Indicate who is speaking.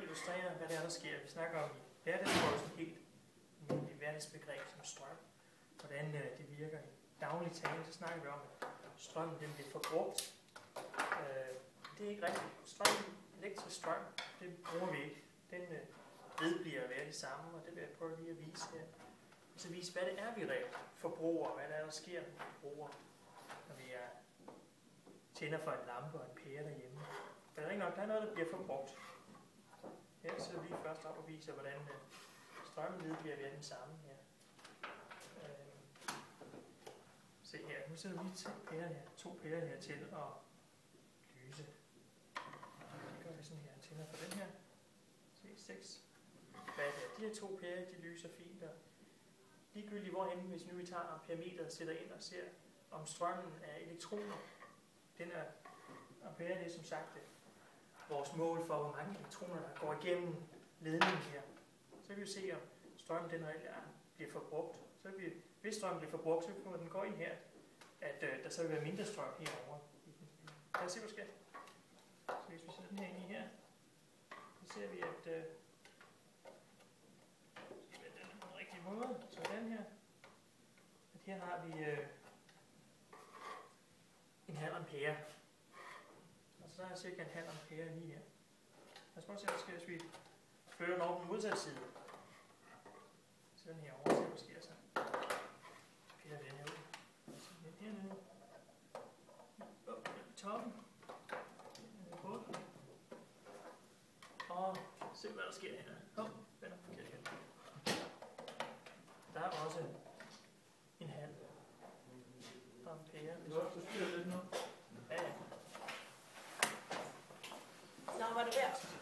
Speaker 1: at illustrere, hvad det er, der sker. Vi snakker om i hverdagsforhold helt almindelige hverdagsbegreb som strøm. Hvordan det virker i daglig tale, så snakker vi om, at strømmen den bliver forbrugt. Det er ikke rigtigt. Elektrisk strøm, det bruger vi ikke. Den vedbliver at være det samme, og det vil jeg prøve lige at vise her. Så vise, hvad det er, vi reelt forbruger, hvad det er, der sker, når vi forbruger, når vi tænder for en lampe og en pære derhjemme. Der er ikke nok, der er noget, der bliver forbrugt. Her sætter vi først op og viser, hvordan strømmen vedbliver at være den samme her. Se her, nu sætter vi to pærer her til at lyse. Det gør vi sådan her, tænder for den her. Se, 6. Hvad er det? De her to pærer, de lyser fint, og ligegyldigt hvorhen, hvis nu vi tager amperemeteret og sætter ind og ser, om strømmen af elektroner, den er ampere, det er som sagt vores mål for, hvor mange elektroner, der går igennem ledningen her. Så kan vi se, om strømmen den reelt bliver forbrugt. Så kan vi, hvis strømmen bliver forbrugt, så kan den gå ind her, at der så vil være mindre strøm herovre. Kan jeg se, hvad sker? Så hvis vi sætter den her ind i her, så ser vi, at den er på den rigtige måde. Sådan her. At her har vi en halv ampere. Og så er der cirka en halv ampere lige her. Lad os prøve at se, hvad der sker, hvis vi fører den over på den modsatte side. Så den her over, hvad sker så. Piller den her ud. Så den hernede. Toppen. Og se, hvad der sker her. Den er forkert her. Der er også en halv ampere.
Speaker 2: Så styrer lidt nu.
Speaker 1: Ja, ja.
Speaker 3: Nå, var det værd?